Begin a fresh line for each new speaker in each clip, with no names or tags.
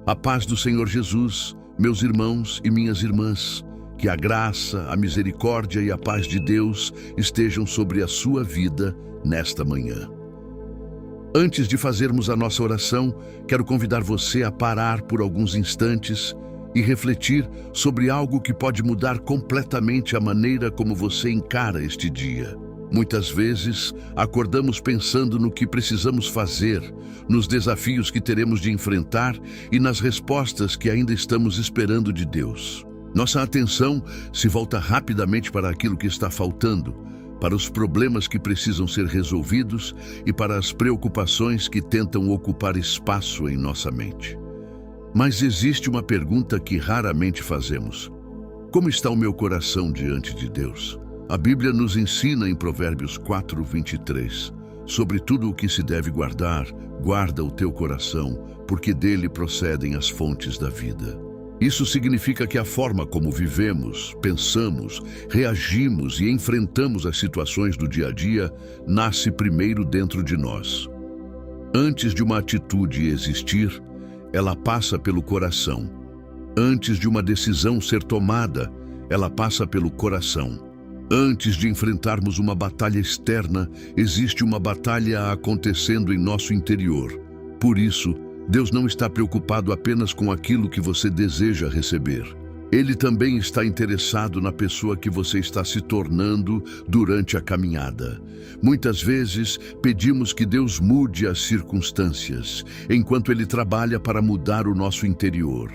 A paz do Senhor Jesus, meus irmãos e minhas irmãs, que a graça, a misericórdia e a paz de Deus estejam sobre a sua vida nesta manhã. Antes de fazermos a nossa oração, quero convidar você a parar por alguns instantes e refletir sobre algo que pode mudar completamente a maneira como você encara este dia. Muitas vezes, acordamos pensando no que precisamos fazer, nos desafios que teremos de enfrentar e nas respostas que ainda estamos esperando de Deus. Nossa atenção se volta rapidamente para aquilo que está faltando, para os problemas que precisam ser resolvidos e para as preocupações que tentam ocupar espaço em nossa mente. Mas existe uma pergunta que raramente fazemos: como está o meu coração diante de Deus? A Bíblia nos ensina em Provérbios 4:23, sobre tudo o que se deve guardar, guarda o teu coração, porque dele procedem as fontes da vida. Isso significa que a forma como vivemos, pensamos, reagimos e enfrentamos as situações do dia a dia nasce primeiro dentro de nós. Antes de uma atitude existir, ela passa pelo coração. Antes de uma decisão ser tomada, ela passa pelo coração. Antes de enfrentarmos uma batalha externa, existe uma batalha acontecendo em nosso interior. Por isso, Deus não está preocupado apenas com aquilo que você deseja receber. Ele também está interessado na pessoa que você está se tornando durante a caminhada. Muitas vezes, pedimos que Deus mude as circunstâncias, enquanto Ele trabalha para mudar o nosso interior.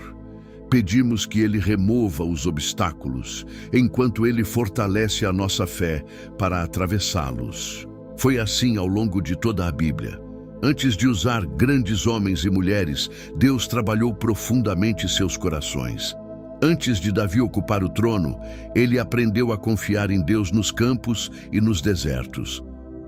Pedimos que Ele remova os obstáculos, enquanto Ele fortalece a nossa fé para atravessá-los. Foi assim ao longo de toda a Bíblia. Antes de usar grandes homens e mulheres, Deus trabalhou profundamente seus corações. Antes de Davi ocupar o trono, ele aprendeu a confiar em Deus nos campos e nos desertos.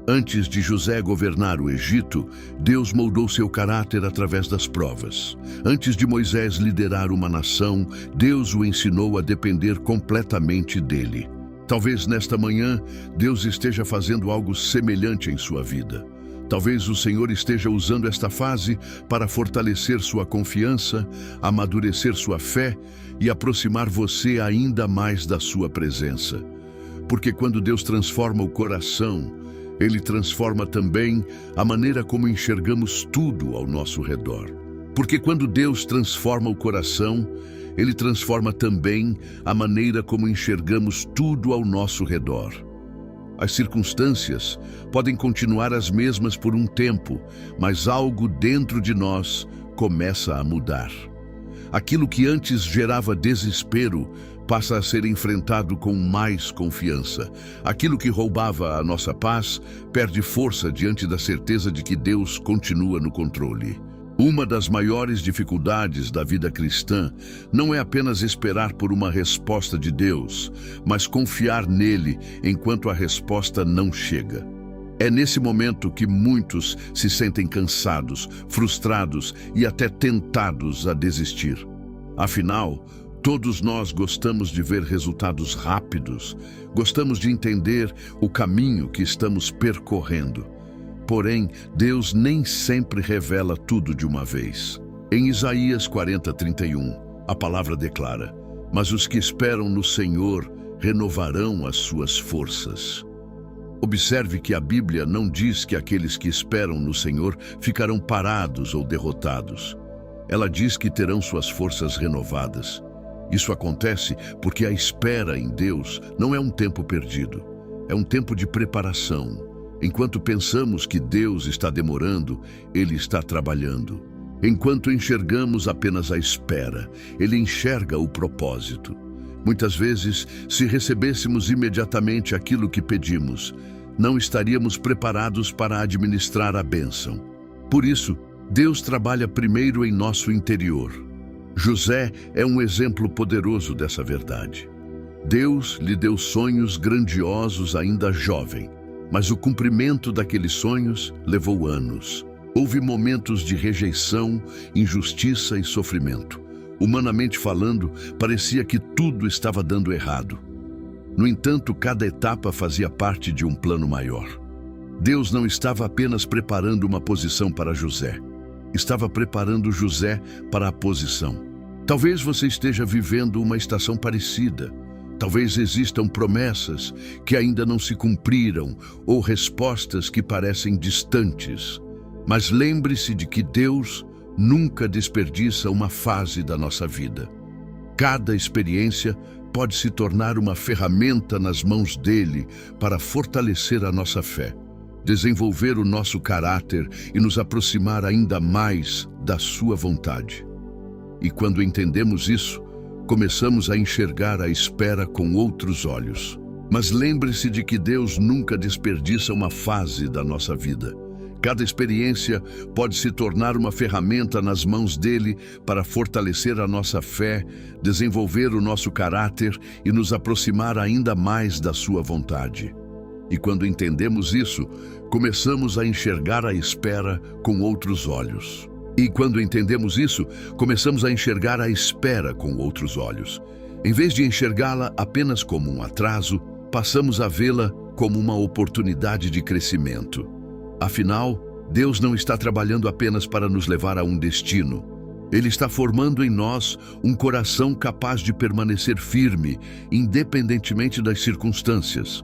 Antes de José governar o Egito, Deus moldou seu caráter através das provas. Antes de Moisés liderar uma nação, Deus o ensinou a depender completamente dele. Talvez nesta manhã, Deus esteja fazendo algo semelhante em sua vida. Talvez o Senhor esteja usando esta fase para fortalecer sua confiança, amadurecer sua fé e aproximar você ainda mais da sua presença. Porque quando Deus transforma o coração, Ele transforma também a maneira como enxergamos tudo ao nosso redor. Porque quando Deus transforma o coração, Ele transforma também a maneira como enxergamos tudo ao nosso redor. As circunstâncias podem continuar as mesmas por um tempo, mas algo dentro de nós começa a mudar. Aquilo que antes gerava desespero passa a ser enfrentado com mais confiança. Aquilo que roubava a nossa paz perde força diante da certeza de que Deus continua no controle. Uma das maiores dificuldades da vida cristã não é apenas esperar por uma resposta de Deus, mas confiar nele enquanto a resposta não chega. É nesse momento que muitos se sentem cansados, frustrados e até tentados a desistir. Afinal, todos nós gostamos de ver resultados rápidos, gostamos de entender o caminho que estamos percorrendo. Porém, Deus nem sempre revela tudo de uma vez. Em Isaías 40:31, a palavra declara: "Mas os que esperam no Senhor renovarão as suas forças." Observe que a Bíblia não diz que aqueles que esperam no Senhor ficarão parados ou derrotados. Ela diz que terão suas forças renovadas. Isso acontece porque a espera em Deus não é um tempo perdido, é um tempo de preparação. Enquanto pensamos que Deus está demorando, Ele está trabalhando. Enquanto enxergamos apenas a espera, Ele enxerga o propósito. Muitas vezes, se recebêssemos imediatamente aquilo que pedimos, não estaríamos preparados para administrar a bênção. Por isso, Deus trabalha primeiro em nosso interior. José é um exemplo poderoso dessa verdade. Deus lhe deu sonhos grandiosos ainda jovem, mas o cumprimento daqueles sonhos levou anos. Houve momentos de rejeição, injustiça e sofrimento. Humanamente falando, parecia que tudo estava dando errado. No entanto, cada etapa fazia parte de um plano maior. Deus não estava apenas preparando uma posição para José. estava preparando José para a posição. Talvez você esteja vivendo uma estação parecida. Talvez existam promessas que ainda não se cumpriram ou respostas que parecem distantes. Mas lembre-se de que Deus nunca desperdiça uma fase da nossa vida. Cada experiência pode se tornar uma ferramenta nas mãos dele para fortalecer a nossa fé, desenvolver o nosso caráter e nos aproximar ainda mais da sua vontade. E quando entendemos isso, começamos a enxergar a espera com outros olhos. Mas lembre-se de que Deus nunca desperdiça uma fase da nossa vida. Cada experiência pode se tornar uma ferramenta nas mãos dele para fortalecer a nossa fé, desenvolver o nosso caráter e nos aproximar ainda mais da sua vontade. E quando entendemos isso, começamos a enxergar a espera com outros olhos. Em vez de enxergá-la apenas como um atraso, passamos a vê-la como uma oportunidade de crescimento. Afinal, Deus não está trabalhando apenas para nos levar a um destino. Ele está formando em nós um coração capaz de permanecer firme, independentemente das circunstâncias.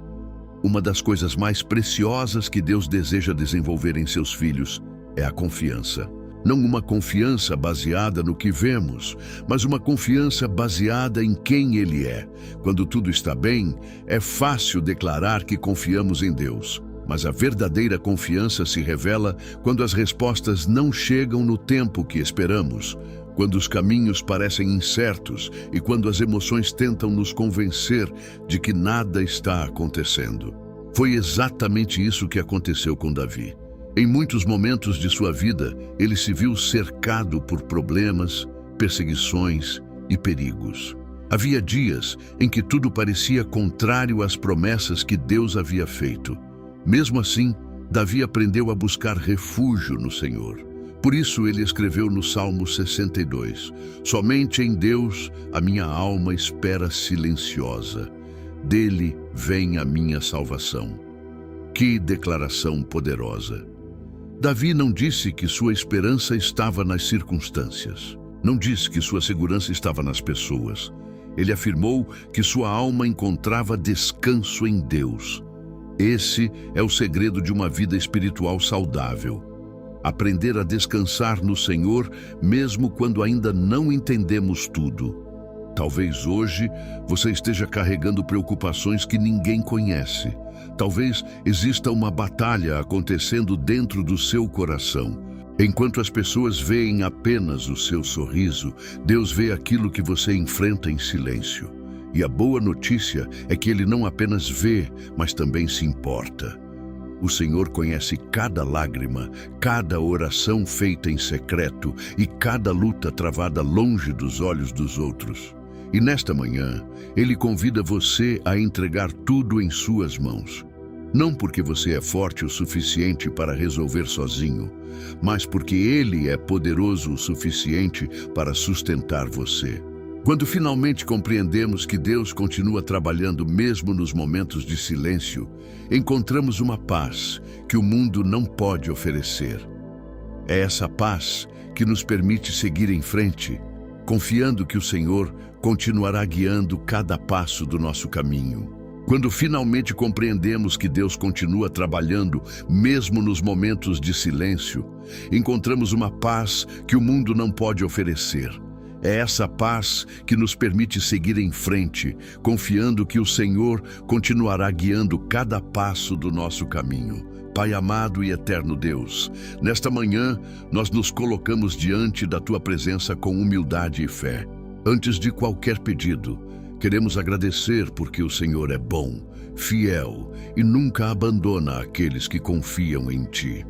Uma das coisas mais preciosas que Deus deseja desenvolver em seus filhos é a confiança. Não uma confiança baseada no que vemos, mas uma confiança baseada em quem Ele é. Quando tudo está bem, é fácil declarar que confiamos em Deus. Mas a verdadeira confiança se revela quando as respostas não chegam no tempo que esperamos, quando os caminhos parecem incertos e quando as emoções tentam nos convencer de que nada está acontecendo. Foi exatamente isso que aconteceu com Davi. Em muitos momentos de sua vida, ele se viu cercado por problemas, perseguições e perigos. Havia dias em que tudo parecia contrário às promessas que Deus havia feito. Mesmo assim, Davi aprendeu a buscar refúgio no Senhor. Por isso ele escreveu no Salmo 62, somente em Deus a minha alma espera silenciosa. Dele vem a minha salvação. Que declaração poderosa! Davi não disse que sua esperança estava nas circunstâncias. Não disse que sua segurança estava nas pessoas. Ele afirmou que sua alma encontrava descanso em Deus. Esse é o segredo de uma vida espiritual saudável. Aprender a descansar no Senhor, mesmo quando ainda não entendemos tudo. Talvez hoje você esteja carregando preocupações que ninguém conhece. Talvez exista uma batalha acontecendo dentro do seu coração. Enquanto as pessoas veem apenas o seu sorriso, Deus vê aquilo que você enfrenta em silêncio. E a boa notícia é que Ele não apenas vê, mas também se importa. O Senhor conhece cada lágrima, cada oração feita em secreto e cada luta travada longe dos olhos dos outros. E nesta manhã, Ele convida você a entregar tudo em suas mãos. Não porque você é forte o suficiente para resolver sozinho, mas porque Ele é poderoso o suficiente para sustentar você. Quando finalmente compreendemos que Deus continua trabalhando mesmo nos momentos de silêncio, encontramos uma paz que o mundo não pode oferecer. É essa paz que nos permite seguir em frente, confiando que o Senhor continuará guiando cada passo do nosso caminho. Quando finalmente compreendemos que Deus continua trabalhando mesmo nos momentos de silêncio, encontramos uma paz que o mundo não pode oferecer. É essa paz que nos permite seguir em frente, confiando que o Senhor continuará guiando cada passo do nosso caminho. Pai amado e eterno Deus, nesta manhã nós nos colocamos diante da Tua presença com humildade e fé. Antes de qualquer pedido, queremos agradecer porque o Senhor é bom, fiel e nunca abandona aqueles que confiam em Ti.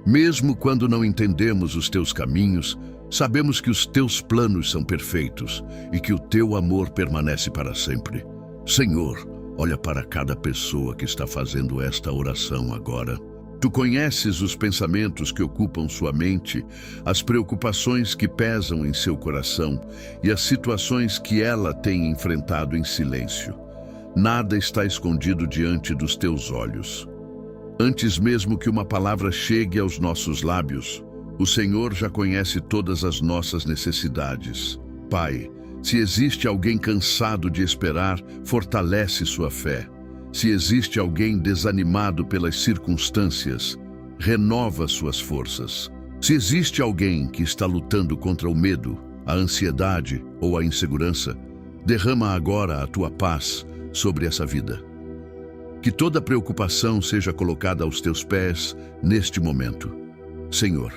Mesmo quando não entendemos os Teus caminhos, sabemos que os Teus planos são perfeitos e que o Teu amor permanece para sempre. Senhor, olha para cada pessoa que está fazendo esta oração agora. Tu conheces os pensamentos que ocupam sua mente, as preocupações que pesam em seu coração e as situações que ela tem enfrentado em silêncio. Nada está escondido diante dos Teus olhos. Antes mesmo que uma palavra chegue aos nossos lábios, O Senhor já conhece todas as nossas necessidades. Pai, se existe alguém cansado de esperar, fortalece sua fé. Se existe alguém desanimado pelas circunstâncias, renova suas forças. Se existe alguém que está lutando contra o medo, a ansiedade ou a insegurança, derrama agora a tua paz sobre essa vida. Que toda preocupação seja colocada aos teus pés neste momento. Senhor,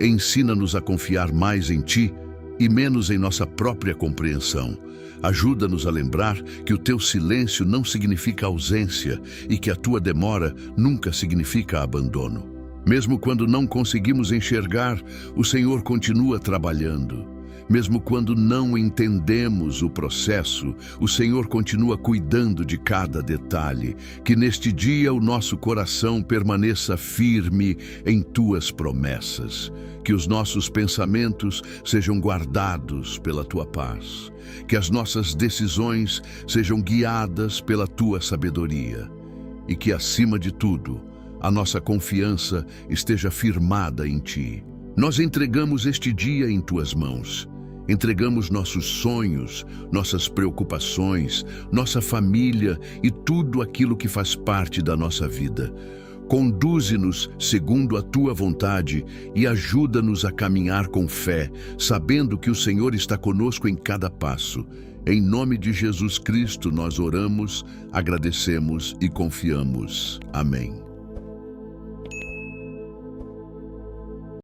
ensina-nos a confiar mais em Ti e menos em nossa própria compreensão. Ajuda-nos a lembrar que o Teu silêncio não significa ausência e que a Tua demora nunca significa abandono. Mesmo quando não conseguimos enxergar, o Senhor continua trabalhando. Mesmo quando não entendemos o processo, o Senhor continua cuidando de cada detalhe. Que neste dia o nosso coração permaneça firme em Tuas promessas. Que os nossos pensamentos sejam guardados pela Tua paz. Que as nossas decisões sejam guiadas pela Tua sabedoria. E que, acima de tudo, a nossa confiança esteja firmada em Ti. Nós entregamos este dia em Tuas mãos. Entregamos nossos sonhos, nossas preocupações, nossa família e tudo aquilo que faz parte da nossa vida. Conduze-nos segundo a Tua vontade e ajuda-nos a caminhar com fé, sabendo que o Senhor está conosco em cada passo. Em nome de Jesus Cristo nós oramos, agradecemos e confiamos. Amém.